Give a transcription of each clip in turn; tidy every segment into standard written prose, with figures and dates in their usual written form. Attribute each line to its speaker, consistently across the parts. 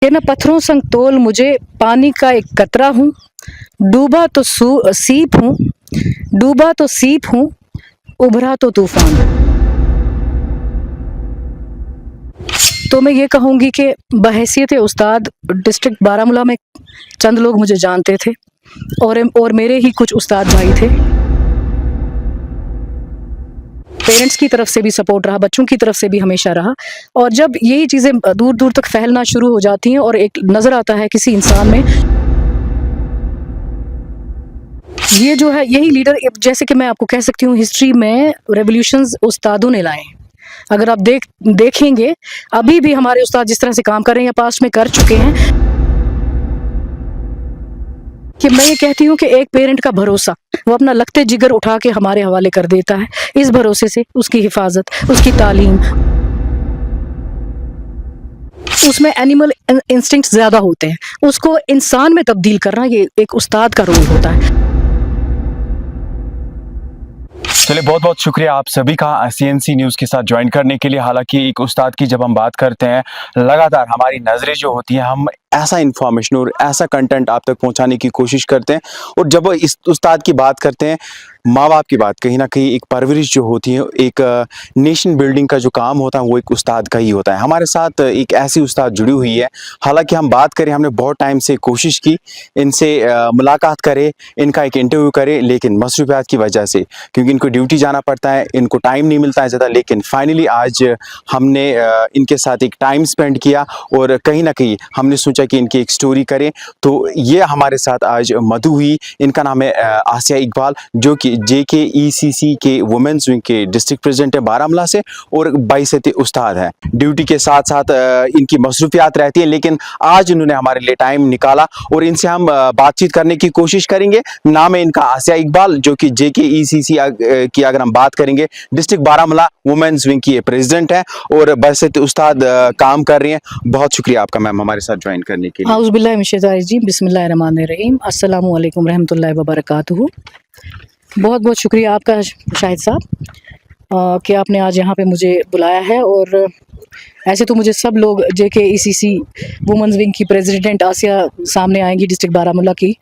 Speaker 1: कि न पत्थरों संग तोल मुझे, पानी का एक कतरा हूँ, डूबा तो सीप हूँ, डूबा तो सीप हूँ, उभरा तो तूफान। तो मैं ये कहूँगी कि बहैसियत उस्ताद डिस्ट्रिक्ट बारामूला में चंद लोग मुझे जानते थे और मेरे ही कुछ उस्ताद भाई थे। पेरेंट्स की तरफ से भी सपोर्ट रहा, बच्चों की तरफ से भी हमेशा रहा। और जब यही चीज़ें दूर दूर तक फैलना शुरू हो जाती हैं और एक नज़र आता है किसी इंसान में, ये जो है यही लीडर, जैसे कि मैं आपको कह सकती हूँ हिस्ट्री में रेवोल्यूशंस उस्तादों ने लाए। अगर आप देखेंगे अभी भी हमारे उस्ताद जिस तरह से काम कर रहे हैं या पास्ट में कर चुके हैं, कि मैं ये कहती हूँ कि एक पेरेंट का भरोसा वो अपना लगते जिगर उठा के हमारे हवाले कर देता है। इस भरोसे से उसकी हिफाजत, उसकी तालीम, उसमें एनिमल इंस्टिंक्ट ज़्यादा होते हैं, उसको इंसान में तब्दील करना ये एक उस्ताद का रोल होता है।
Speaker 2: चलिए, बहुत बहुत शुक्रिया आप सभी का CNC न्यूज़ के साथ ज्वाइन करने के लिए। हालांकि एक उस्ताद की जब हम बात करते हैं, लगातार हमारी नज़रें जो होती हैं, हम ऐसा इन्फॉर्मेशन और ऐसा कंटेंट आप तक पहुंचाने की कोशिश करते हैं। और जब इस उस्ताद की बात करते हैं, माँ बाप की बात, कहीं ना कहीं एक परवरिश जो होती है, एक नेशन बिल्डिंग का जो काम होता है वो एक उस्ताद का ही होता है। हमारे साथ एक ऐसी उस्ताद जुड़ी हुई है। हालांकि हम बात करें, हमने बहुत टाइम से कोशिश की इनसे मुलाकात करें, इनका एक इंटरव्यू करें, लेकिन मसरूफियात की वजह से, क्योंकि इनको ड्यूटी जाना पड़ता है, इनको टाइम नहीं मिलता है ज़्यादा। लेकिन फाइनली आज हमने इनके साथ एक टाइम स्पेंड किया और कहीं ना कहीं हमने सोचा कि इनकी एक स्टोरी करें। तो ये हमारे साथ आज मधु हुई, इनका नाम है आसिया इकबाल, जो कि JKECC के वुमेन्स विंग के डिस्ट्रिक्ट प्रेसिडेंट है बारामूला से और बाइसत उस्ताद है। ड्यूटी के साथ साथ इनकी मसरूफियात रहती है, लेकिन आज इन्होंने हमारे लिए टाइम निकाला और इनसे हम बातचीत करने की कोशिश करेंगे। नाम है इनका आसिया इकबाल, जो कि JKECC की अगर हम बात करेंगे, डिस्ट्रिक्ट बारामूला वुमेन्स विंग की प्रेसिडेंट है और बाइसत उस्ताद काम कर रही हैं। बहुत शुक्रिया आपका मैम हमारे साथ ज्वाइन करने के लिए।
Speaker 1: आउज़ुबिल्लाहि मिनश्शैतानिर्रजीम, बिस्मिल्लाहिर्रहमानिर्रहीम, अस्सलामु अलैकुम रहमतुल्लाहि व बरकातुहू। बहुत बहुत शुक्रिया आपका शाहिद साहब कि आपने आज यहाँ पे मुझे बुलाया है। और ऐसे तो मुझे सब लोग JKECC वुमेन्स विंग की प्रेसिडेंट आसिया सामने आएंगी डिस्ट्रिक्ट बारामूला की,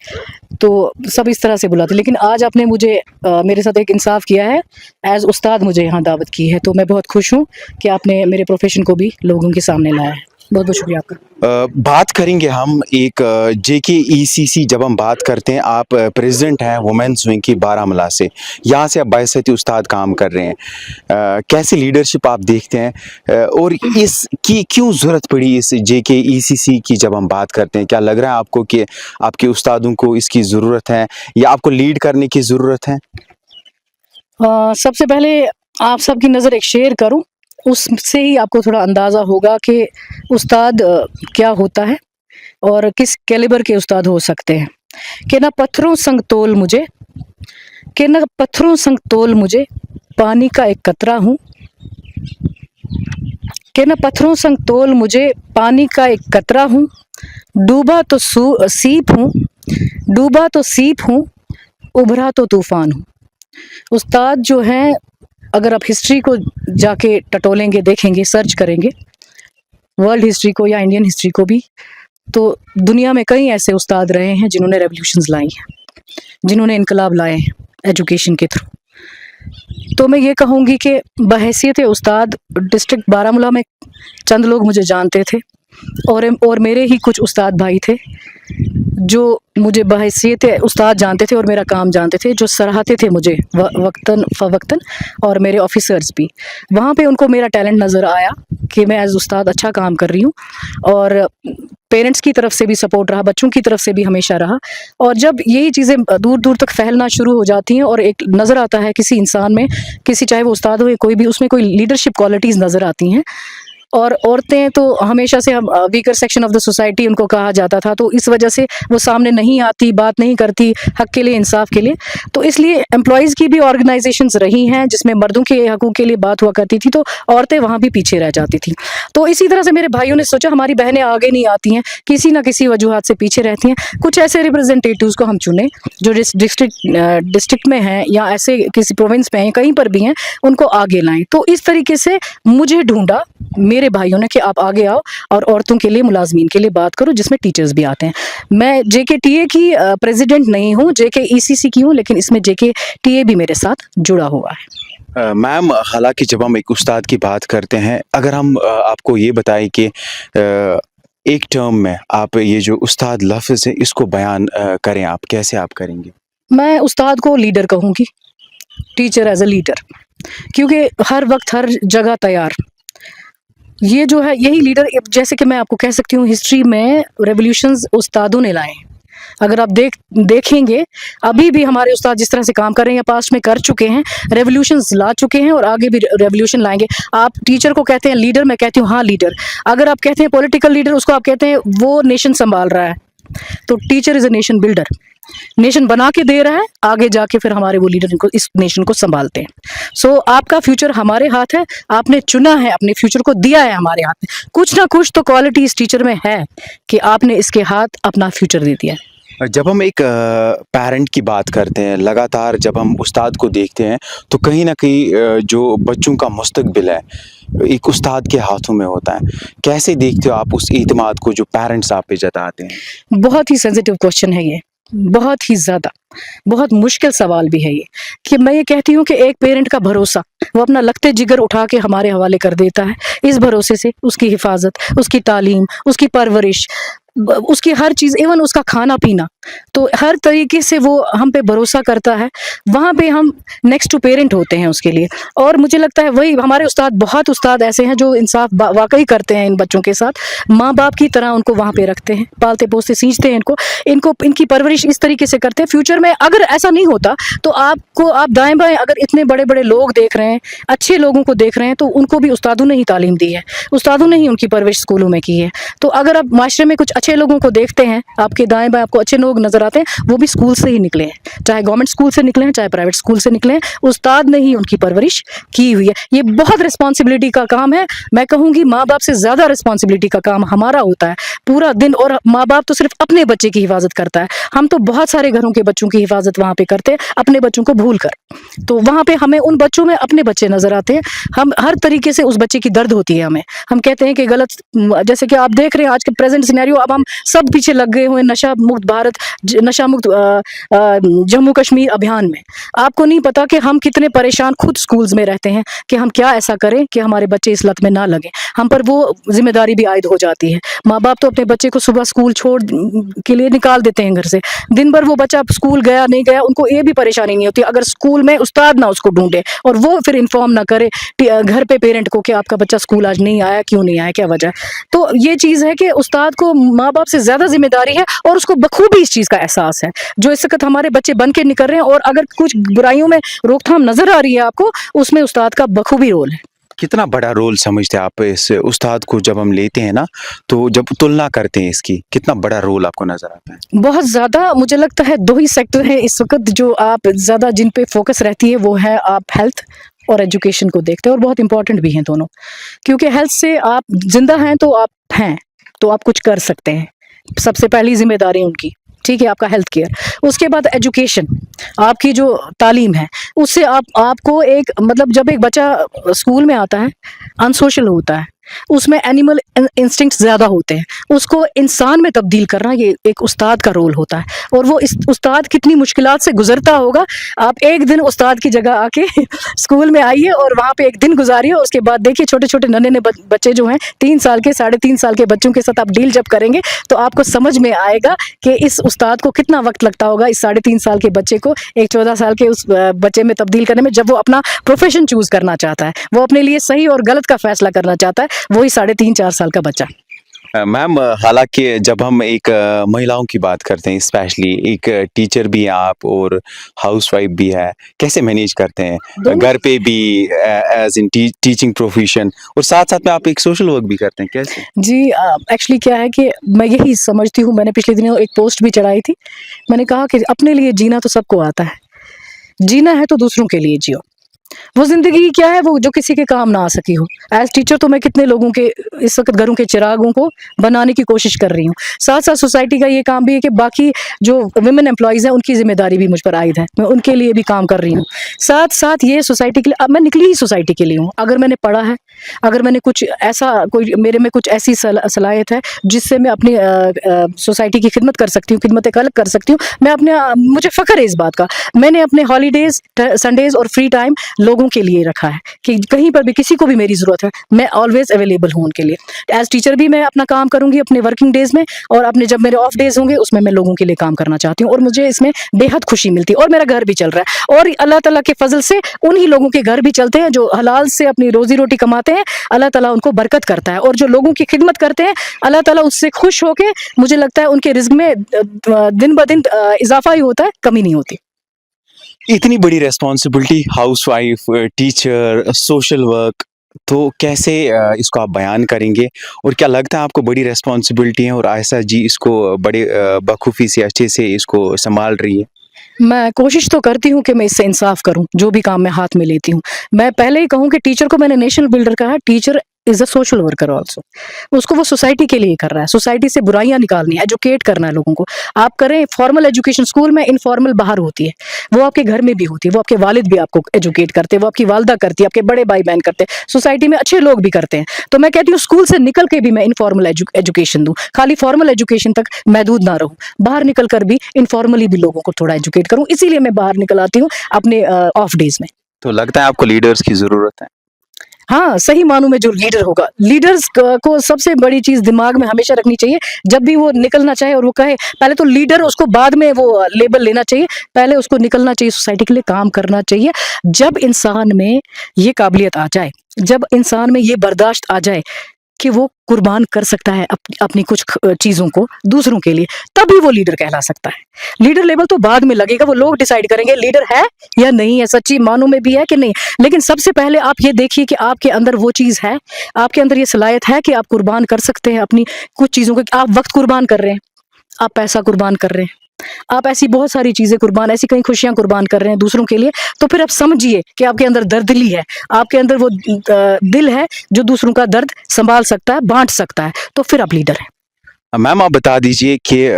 Speaker 1: तो सब इस तरह से बुलाते, लेकिन आज आपने मुझे मेरे साथ एक इंसाफ किया है, एज़ उस्ताद मुझे यहाँ दावत की है। तो मैं बहुत खुश हूँ कि आपने मेरे प्रोफेशन को भी लोगों के सामने लाया है। बहुत बहुत शुक्रिया आपका।
Speaker 2: बात करेंगे हम एक JKECC, जब हम बात करते हैं, आप प्रेसिडेंट हैं वुमेन्स विंग की बारामूला से, यहाँ से आप बाइसत उस्ताद काम कर रहे हैं। कैसे लीडरशिप आप देखते हैं और इसकी क्यों ज़रूरत पड़ी इस JKECC की? जब हम बात करते हैं, क्या लग रहा है आपको कि आपके उस्तादों को इसकी ज़रूरत है या आपको लीड करने की ज़रूरत है?
Speaker 1: सबसे पहले आप सबकी नज़र एक शेयर करूं, उससे ही आपको थोड़ा अंदाज़ा होगा कि उस्ताद क्या होता है और किस कैलिबर के उस्ताद हो सकते हैं। कि न पत्थरों संग तोल मुझे, कि न पत्थरों संग तोल मुझे, पानी का एक कतरा हूँ, कि न पत्थरों संग तोल मुझे, पानी का एक कतरा हूँ, डूबा तो सीप हूँ, डूबा तो सीप हूँ, उभरा तो तूफान हूँ। उस्ताद जो हैं, अगर आप हिस्ट्री को जाके टटोलेंगे, देखेंगे, सर्च करेंगे, वर्ल्ड हिस्ट्री को या इंडियन हिस्ट्री को भी, तो दुनिया में कई ऐसे उस्ताद रहे हैं जिन्होंने रेवोल्यूशंस लाई हैं, जिन्होंने इनकलाब लाए हैं एजुकेशन के थ्रू। तो मैं ये कहूँगी कि बहैसियत उस्ताद डिस्ट्रिक्ट बारामूला में चंद लोग मुझे जानते थे और मेरे ही कुछ उस्ताद भाई थे जो मुझे बहैसियत उस्ताद जानते थे और मेरा काम जानते थे, जो सराहते थे मुझे वक्तन फ़वक्तन, और मेरे ऑफिसर्स भी। वहाँ पे उनको मेरा टैलेंट नज़र आया कि मैं एज़ उस्ताद अच्छा काम कर रही हूँ। और पेरेंट्स की तरफ से भी सपोर्ट रहा, बच्चों की तरफ से भी हमेशा रहा। और जब यही चीज़ें दूर दूर तक फैलना शुरू हो जाती हैं और एक नज़र आता है किसी इंसान में, किसी चाहे वो उस्ताद हो या कोई भी, उसमें कोई लीडरशिप क्वालिटीज़ नज़र आती हैं। और औरतें तो हमेशा से हम weaker section of the society उनको कहा जाता था, तो इस वजह से वो सामने नहीं आती, बात नहीं करती हक के लिए, इंसाफ के लिए। तो इसलिए एम्प्लॉयज़ की भी ऑर्गेनाइजेशंस रही हैं जिसमें मर्दों के हकूक़ के लिए बात हुआ करती थी, तो औरतें वहाँ भी पीछे रह जाती थी। तो इसी तरह से मेरे भाइयों ने सोचा हमारी बहनें आगे नहीं आती हैं, किसी ना किसी वजूहत से पीछे रहती हैं, कुछ ऐसे रिप्रेजेंटेटिव्स को हम चुने जो डिस्ट्रिक्ट में हैं या ऐसे किसी प्रोविंस में हैं, कहीं पर भी हैं, उनको आगे लाएं। तो इस तरीके से मुझे ढूंढा मेरे भाइयों ने कि आप आगे आओ और औरतों के लिए, मुलाजमीन के लिए बात करो, जिसमें टीचर्स भी आते हैं। मैं JKTA की प्रेसिडेंट नहीं हूँ, JKECC की हूँ, लेकिन इसमें JKTA भी मेरे साथ जुड़ा हुआ है।
Speaker 2: मैम, हालांकि जब हम एक उस्ताद की बात करते हैं, अगर हम आपको ये बताएं कि एक टर्म में आप ये जो उस्ताद लफ्ज़ है इसको बयान करें, आप कैसे आप करेंगे?
Speaker 1: मैं उस्ताद को लीडर कहूँगी, टीचर एज अ लीडर, क्योंकि हर वक्त हर जगह तैयार। ये जो है यही लीडर, जैसे कि मैं आपको कह सकती हूँ, हिस्ट्री में रेवोल्यूशंस उस्तादों ने लाए हैं। अगर आप देखेंगे अभी भी हमारे उस्ताद जिस तरह से काम कर रहे हैं या पास्ट में कर चुके हैं, रेवोल्यूशंस ला चुके हैं और आगे भी रेवोल्यूशन लाएंगे। आप टीचर को कहते हैं लीडर, मैं कहती हूँ हाँ लीडर। अगर आप कहते हैं पॉलिटिकल लीडर, उसको आप कहते हैं वो नेशन संभाल रहा है। तो teacher is a nation builder, nation बना के दे रहा है, आगे जाके फिर हमारे वो लीडर इनको इस नेशन को संभालते हैं। सो आपका फ्यूचर हमारे हाथ है, आपने चुना है, अपने फ्यूचर को दिया है हमारे हाथ में। कुछ ना कुछ तो क्वालिटी इस टीचर में है कि आपने इसके हाथ अपना फ्यूचर दे दिया है।
Speaker 2: जब हम एक पेरेंट की बात करते हैं, लगातार जब हम उस्ताद को देखते हैं तो कहीं ना कहीं जो बच्चों का मुस्तकबिल है एक उस्ताद के हाथों में होता है। कैसे देखते हो आप उस एतमाद को जो पेरेंट्स आप पे जताते हैं?
Speaker 1: बहुत ही सेंसिटिव क्वेश्चन है ये, बहुत ही ज़्यादा, बहुत मुश्किल सवाल भी है ये, कि मैं ये कहती हूँ कि एक पेरेंट का भरोसा वो अपना लगते जिगर उठा के हमारे हवाले कर देता है। इस भरोसे से उसकी हिफाजत, उसकी तालीम, उसकी परवरिश, उसकी हर चीज़, इवन उसका खाना पीना, तो हर तरीके से वो हम पे भरोसा करता है। वहाँ पे हम नेक्स्ट टू पेरेंट होते हैं उसके लिए। और मुझे लगता है वही हमारे उस्ताद, बहुत उस्ताद ऐसे हैं जो इंसाफ वाकई करते हैं इन बच्चों के साथ, माँ बाप की तरह उनको वहाँ पे रखते हैं, पालते पोसते सींचते हैं इनको इनकी परवरिश इस तरीके से करते हैं। फ्यूचर में अगर ऐसा नहीं होता तो आप दाएं बाएं अगर इतने बड़े बड़े लोग देख रहे हैं, अच्छे लोगों को देख रहे हैं, तो उनको भी उस्तादों ने ही तालीम दी है, उस्तादों ने ही उनकी परवरिश स्कूलों में की है। तो अगर आप माशरे में कुछ अच्छे लोगों को देखते हैं, आपके दाएं बाएं आपको अच्छे लोग नजर आते हैं, वो भी स्कूल से ही निकले हैं, चाहे गवर्नमेंट स्कूल से निकले हैं, चाहे प्राइवेट स्कूल से निकले हैं, उस्ताद ने ही उनकी परवरिश की हुई है। ये बहुत रिस्पॉन्सिबिलिटी का काम है। मैं कहूँगी माँ बाप से ज़्यादा रिस्पॉन्सिबिलिटी का काम हमारा होता है पूरा दिन। और माँ बाप तो सिर्फ अपने बच्चे की हिफाजत करता है, हम तो बहुत सारे घरों के बच्चों की हिफाजत वहाँ पे करते हैं, अपने बच्चों को भूल कर। तो वहाँ पे हमें उन बच्चों में अपने बच्चे नजर आते हैं, हम हर तरीके से उस बच्चे की दर्द होती है हमें। हम कहते हैं कि गलत, जैसे कि आप देख रहे हैं आज के प्रेजेंट सिनेरियो, अब हम सब पीछे लग गए हुए नशा मुक्त भारत, नशा मुक्त जम्मू कश्मीर अभियान में। आपको नहीं पता कि हम कितने परेशान खुद स्कूल्स में रहते हैं कि हम क्या ऐसा करें कि हमारे बच्चे इस लत में ना लगे। हम पर वो जिम्मेदारी भी आयद हो जाती है। माँ बाप तो अपने बच्चे को सुबह स्कूल छोड़ के लिए निकाल देते हैं घर से, दिन भर वो बच्चा स्कूल गया नहीं गया, उनको ये भी परेशानी नहीं होती अगर स्कूल में उस्ताद ना उसको ढूंढे और वो फिर इन्फॉर्म ना करे घर पे पेरेंट को कि आपका बच्चा स्कूल आज नहीं आया, क्यों नहीं आया, क्या वजह। तो ये चीज़ है कि उस्ताद को माँ बाप से ज़्यादा जिम्मेदारी है और उसको बखूबी इस चीज़ का एहसास है। जो इस वक्त हमारे बच्चे बन के निकल रहे हैं और अगर कुछ बुराइयों में रोकथाम नजर आ रही है आपको, उसमें उस्ताद का बखूबी रोल है।
Speaker 2: कितना बड़ा रोल समझते हैं आप इस उस्ताद को, जब हम लेते हैं ना, तो जब तुलना करते हैं इसकी, कितना बड़ा रोल आपको नजर आता है?
Speaker 1: बहुत ज़्यादा। मुझे लगता है दो ही सेक्टर है इस वक्त जो आप ज़्यादा जिन पे फोकस रहती है, वो है आप हेल्थ और एजुकेशन को देखते हैं, और बहुत इंपॉर्टेंट भी हैं दोनों, क्योंकि हेल्थ से आप जिंदा हैं तो आप कुछ कर सकते हैं। सबसे पहली जिम्मेदारी उनकी, ठीक है, आपका हेल्थ केयर। उसके बाद एजुकेशन, आपकी जो तालीम है उससे आपको एक, मतलब जब एक बच्चा स्कूल में आता है, अनसोशल होता है, उसमें एनिमल इंस्टिंक्ट ज़्यादा होते हैं, उसको इंसान में तब्दील करना ये एक उस्ताद का रोल होता है। और वो इस उस्ताद कितनी मुश्किलात से गुजरता होगा। आप एक दिन उस्ताद की जगह आके स्कूल में आइए और वहाँ पे एक दिन गुजारिए, उसके बाद देखिए छोटे छोटे नन्हे बच्चे जो हैं 3 साल के, 3.5 साल के बच्चों के साथ आप डील जब करेंगे तो आपको समझ में आएगा कि इस उस्ताद को कितना वक्त लगता होगा इस 3.5 साल के बच्चे को एक 14 साल के उस बच्चे में तब्दील करने में। जब वो अपना प्रोफेशन चूज करना चाहता है, वो अपने लिए सही और गलत का फैसला करना चाहता है, वही 3.5-4 साल का बच्चा।
Speaker 2: मैम, हालांकि जब हम एक महिलाओं की बात करते हैं, स्पेशली एक टीचर भी हैं आप और हाउसवाइफ भी है, कैसे मैनेज करते हैं घर पे भी एज इन टीचिंग प्रोफेशन, और साथ साथ में आप एक सोशल वर्क भी करते हैं, कैसे?
Speaker 1: जी, एक्चुअली क्या है कि मैं यही समझती हूँ, मैंने पिछले दिनों एक पोस्ट भी चढ़ाई थी, मैंने कहा कि अपने लिए जीना तो सबको आता है, जीना है तो दूसरों के लिए जियो। वो जिंदगी क्या है वो जो किसी के काम ना आ सकी हो। एज टीचर तो मैं कितने लोगों के इस वक्त घरों के चिरागों को बनाने की कोशिश कर रही हूँ। साथ साथ सोसाइटी का ये काम भी है कि बाकी जो वुमेन एम्प्लॉयज़ हैं उनकी जिम्मेदारी भी मुझ पर आयद है, मैं उनके लिए भी काम कर रही हूँ। साथ साथ ये सोसाइटी के लिए, अब मैं निकली ही सोसाइटी के लिए हूँ। अगर मैंने पढ़ा है, اگر میں نے کچھ ایسا کوئی میرے میں کچھ ایسی صلاحیت ہے جس سے میں اپنی سوسائٹی کی خدمت کر سکتی ہوں, خدمت خلق کر سکتی ہوں, میں اپنے مجھے فخر ہے اس بات کا. میں نے اپنے ہالیڈیز, سنڈیز اور فری ٹائم لوگوں کے لیے رکھا ہے کہ کہیں پر بھی کسی کو بھی میری ضرورت ہے میں آلویز اویلیبل ہوں ان کے لیے. ایز ٹیچر بھی میں اپنا کام کروں گی اپنے ورکنگ ڈیز میں, اور اپنے جب میرے آف ڈیز ہوں گے اس میں لوگوں کے لیے کام کرنا چاہتی ہوں, اور مجھے اس میں بے حد خوشی ملتی ہے, اور میرا گھر بھی چل رہا ہے, اور اللہ تعالیٰ کے فضل سے انہی لوگوں کے گھر بھی چلتے ہیں جو حلال سے اپنی روزی روٹی کماتے ہیں. اللہ تعالیٰ ان کو برکت کرتا ہے, اور جو لوگوں کی خدمت کرتے ہیں اللہ تعالیٰ اس سے خوش ہو کے مجھے لگتا ہے ان کے رزق میں دن بدن اضافہ ہی ہوتا ہے, کمی نہیں ہوتی.
Speaker 2: اتنی بڑی responsibility, house wife, teacher, social work, تو کیسے اس کو آپ بیان کریں گے, اور کیا لگتا ہے آپ کو بڑی ریسپانسبلٹی ہیں اور عائشہ جی اس کو بڑے بخوبی سے اچھے سے اس کو سنبھال رہی ہے؟
Speaker 1: میں کوشش تو کرتی ہوں کہ میں اس سے انصاف کروں جو بھی کام میں ہاتھ میں لیتی ہوں. میں پہلے ہی کہوں کہ ٹیچر کو میں نے نیشنل بلڈر کہا, teacher is a social worker also. اس کو وہ سوسائٹی کے لیے کر رہا ہے, سوسائٹی سے برائیاں نکالنی ہے, ایجوکیٹ کرنا ہے لوگوں کو. آپ کریں فارمل ایجوکیشن اسکول میں, انفارمل باہر ہوتی ہے, وہ آپ کے گھر میں بھی ہوتی ہے, وہ آپ کے والد بھی آپ کو ایجوکیٹ کرتے ہیں, وہ آپ کی والدہ کرتی ہے, آپ کے بڑے بھائی بہن کرتے ہیں, سوسائٹی میں اچھے لوگ بھی کرتے ہیں. تو میں کہتی ہوں اسکول سے نکل کے بھی میں انفارمل ایجوکیشن دوں, خالی فارمل ایجوکیشن تک محدود نہ رہوں, باہر نکل کر بھی انفارملی بھی لوگوں کو تھوڑا ایجوکیٹ کروں. اسی لیے میں باہر نکل آتی ہوں اپنے آف ڈیز میں.
Speaker 2: تو لگتا ہے آپ کو لیڈرز کی ضرورت ہے؟
Speaker 1: ہاں, صحیح معنوں میں جو لیڈر ہوگا, لیڈرز کو سب سے بڑی چیز دماغ میں ہمیشہ رکھنی چاہیے جب بھی وہ نکلنا چاہے اور وہ کہے, پہلے تو لیڈر, اس کو بعد میں وہ لیبل لینا چاہیے, پہلے اس کو نکلنا چاہیے, سوسائٹی کے لیے کام کرنا چاہیے. جب انسان میں یہ قابلیت آ جائے, جب انسان میں یہ برداشت آ جائے کہ وہ قربان کر سکتا ہے اپنی کچھ چیزوں کو دوسروں کے لیے, تبھی وہ لیڈر کہلا سکتا ہے. لیڈر لیبل تو بعد میں لگے گا, وہ لوگ ڈیسائیڈ کریں گے لیڈر ہے یا نہیں ہے, سچی معنوں میں بھی ہے کہ نہیں. لیکن سب سے پہلے آپ یہ دیکھیے کہ آپ کے اندر وہ چیز ہے, آپ کے اندر یہ صلاحیت ہے کہ آپ قربان کر سکتے ہیں اپنی کچھ چیزوں کو. آپ وقت قربان کر رہے ہیں, آپ پیسہ قربان کر رہے ہیں, آپ ایسی بہت ساری چیزیں قربان, ایسی کئی خوشیاں قربان کر رہے ہیں دوسروں کے لیے. تو پھر آپ سمجھیے کہ آپ کے اندر دردلی ہے, آپ کے اندر وہ دل ہے جو دوسروں کا درد سنبھال سکتا ہے, بانٹ سکتا ہے, تو پھر آپ لیڈر ہیں.
Speaker 2: میم آپ بتا دیجئے کہ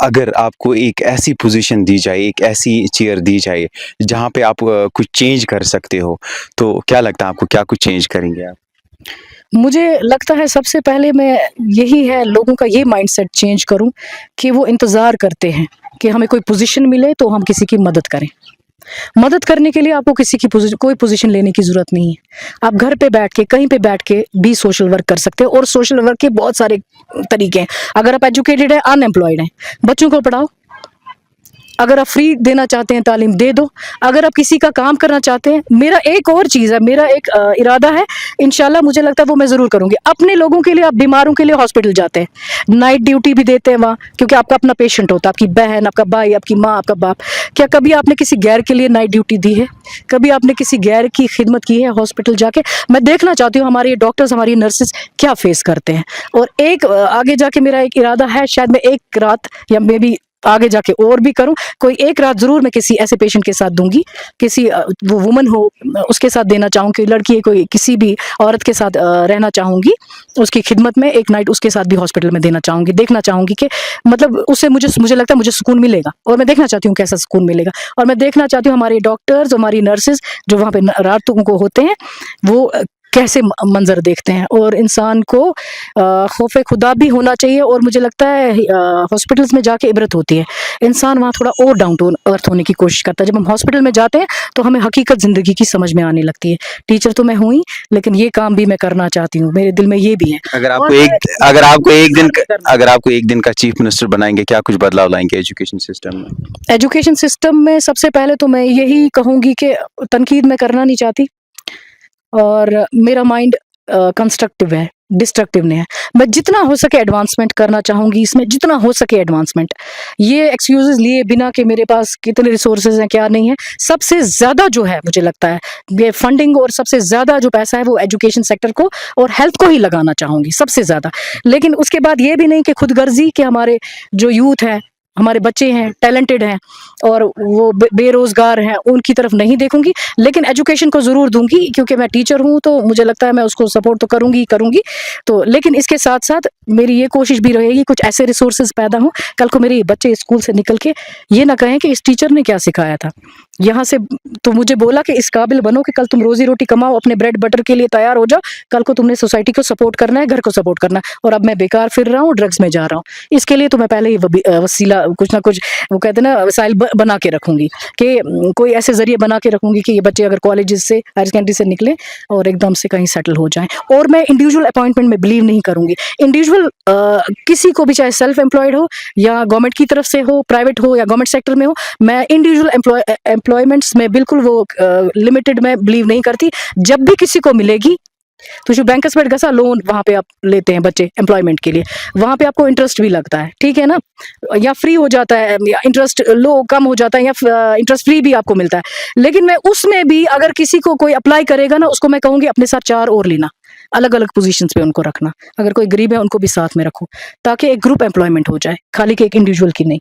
Speaker 2: اگر آپ کو ایک ایسی پوزیشن دی جائے, ایک ایسی چیئر دی جائے جہاں پہ آپ کچھ چینج کر سکتے ہو, تو کیا لگتا ہے آپ کو, کیا کچھ چینج کریں گے آپ؟
Speaker 1: مجھے لگتا ہے سب سے پہلے میں یہی ہے لوگوں کا یہ مائنڈ سیٹ چینج کروں کہ وہ انتظار کرتے ہیں کہ ہمیں کوئی پوزیشن ملے تو ہم کسی کی مدد کریں. مدد کرنے کے لیے آپ کو کسی کی کوئی پوزیشن لینے کی ضرورت نہیں ہے. آپ گھر پہ بیٹھ کے, کہیں پہ بیٹھ کے بھی سوشل ورک کر سکتے ہیں, اور سوشل ورک کے بہت سارے طریقے ہیں. اگر آپ ایجوکیٹڈ ہیں, ان ایمپلائڈ ہیں, بچوں کو پڑھاؤ. اگر آپ فری دینا چاہتے ہیں تعلیم دے دو. اگر آپ کسی کا کام کرنا چاہتے ہیں, میرا ایک اور چیز ہے, میرا ایک ارادہ ہے, انشاءاللہ مجھے لگتا ہے وہ میں ضرور کروں گی. اپنے لوگوں کے لیے, آپ بیماروں کے لیے ہاسپٹل جاتے ہیں, نائٹ ڈیوٹی بھی دیتے ہیں وہاں, کیونکہ آپ کا اپنا پیشنٹ ہوتا ہے, آپ کی بہن, آپ کا بھائی, آپ کی ماں, آپ کا باپ. کیا کبھی آپ نے کسی غیر کے لیے نائٹ ڈیوٹی دی ہے؟ کبھی آپ نے کسی غیر کی خدمت کی ہے ہاسپٹل جا کے؟ میں دیکھنا چاہتی ہوں ہمارے ڈاکٹرز, ہماری نرسز کیا فیس کرتے ہیں. اور ایک آگے جا کے میرا ایک ارادہ ہے, شاید میں ایک رات یا میں بھی آگے جا کے اور بھی کروں, کوئی ایک رات ضرور میں کسی ایسے پیشنٹ کے ساتھ دوں گی, کسی وہ وومن ہو اس کے ساتھ دینا چاہوں گی, لڑکی ہے کوئی کسی بھی عورت کے ساتھ رہنا چاہوں گی, اس کی خدمت میں ایک نائٹ اس کے ساتھ بھی ہاسپٹل میں دینا چاہوں گی. دیکھنا چاہوں گی کہ مطلب اس سے مجھے لگتا ہے مجھے سکون ملے گا, اور میں دیکھنا چاہتی ہوں کیسا سکون ملے گا. اور میں دیکھنا چاہتی ہوں ہمارے ڈاکٹرز, ہماری نرسز جو وہاں پہ راتوں کو ہوتے ہیں, وہ کیسے منظر دیکھتے ہیں. اور انسان کو خوف خدا بھی ہونا چاہیے, اور مجھے لگتا ہے ہاسپٹلس میں جا کے عبرت ہوتی ہے. انسان وہاں تھوڑا اور ڈاؤن ٹو ارتھ ہونے کی کوشش کرتا ہے. جب ہم ہاسپٹل میں جاتے ہیں تو ہمیں حقیقت زندگی کی سمجھ میں آنے لگتی ہے. ٹیچر تو میں ہوں ہی, لیکن یہ کام بھی میں کرنا چاہتی ہوں, میرے دل میں یہ بھی ہے.
Speaker 2: اگر آپ
Speaker 1: اور
Speaker 2: کو
Speaker 1: میں
Speaker 2: ایک دن کا چیف منسٹر بنائیں گے, کیا کچھ بدلاؤ لائیں گے ایجوکیشن سسٹم میں؟
Speaker 1: ایجوکیشن سسٹم میں سب سے پہلے تو میں یہی کہوں گی کہ تنقید میں کرنا نہیں چاہتی, اور میرا مائنڈ کنسٹرکٹیو ہے, ڈسٹرکٹیو نہیں ہے. میں جتنا ہو سکے ایڈوانسمنٹ کرنا چاہوں گی, اس میں جتنا ہو سکے ایڈوانسمنٹ, یہ ایکسکیوزز لیے بنا کہ میرے پاس کتنے ریسورسز ہیں کیا نہیں ہے. سب سے زیادہ جو ہے مجھے لگتا ہے یہ فنڈنگ, اور سب سے زیادہ جو پیسہ ہے وہ ایجوکیشن سیکٹر کو اور ہیلتھ کو ہی لگانا چاہوں گی سب سے زیادہ. لیکن اس کے بعد یہ بھی نہیں کہ خود غرضی کہ ہمارے جو یوتھ ہے, ہمارے بچے ہیں, ٹیلنٹڈ ہیں اور وہ بے روزگار ہیں, ان کی طرف نہیں دیکھوں گی. لیکن ایجوکیشن کو ضرور دوں گی, کیونکہ میں ٹیچر ہوں تو مجھے لگتا ہے میں اس کو سپورٹ تو کروں گی. تو لیکن اس کے ساتھ ساتھ میری یہ کوشش بھی رہے گی کچھ ایسے ریسورسز پیدا ہوں, کل کو میرے بچے اسکول سے نکل کے یہ نہ کہیں کہ اس ٹیچر نے کیا سکھایا تھا, यहाँ से तो मुझे बोला कि इस काबिल बनो कि कल तुम रोजी रोटी कमाओ, अपने ब्रेड बटर के लिए तैयार हो जाओ, कल को तुमने सोसाइटी को सपोर्ट करना है, घर को सपोर्ट करना है। और अब मैं बेकार फिर रहा हूँ, ड्रग्स में जा रहा हूँ। इसके लिए तो मैं पहले ही वसीला कुछ ना कुछ, वो कहते हैं ना, वसाइल बना के रखूंगी कि कोई ऐसे जरिए बना के रखूंगी कि ये बच्चे अगर कॉलेज से, हायर सेकेंडरी से निकले और एकदम से कहीं सेटल हो जाएं। और मैं इंडिविजुअल अपॉइंटमेंट में बिलीव नहीं करूंगी। इंडिविजुअल किसी को भी, चाहे सेल्फ एम्प्लॉयड हो या गवर्नमेंट की तरफ से हो, प्राइवेट हो या गवर्नमेंट सेक्टर में हो, मैं इंडिविजुअल एम्प्लॉयमेंट्स में बिल्कुल वो लिमिटेड में बिलीव नहीं करती। जब भी किसी को मिलेगी तो जो बैंकर्स में गसा लोन वहाँ पे आप लेते हैं बच्चे एम्प्लॉयमेंट के लिए, वहाँ पे आपको इंटरेस्ट भी लगता है, ठीक है ना, या फ्री हो जाता है, या इंटरेस्ट लो कम हो जाता है, या इंटरेस्ट फ्री भी आपको मिलता है। लेकिन मैं उसमें भी अगर किसी को कोई अप्लाई करेगा ना, उसको मैं कहूँगी अपने साथ 4 और लेना, अलग अलग पोजीशंस पे उनको रखना। अगर कोई गरीब है उनको भी साथ में रखो, ताकि एक ग्रुप एम्प्लॉयमेंट हो जाए, खाली कि एक इंडिविजुअल की नहीं।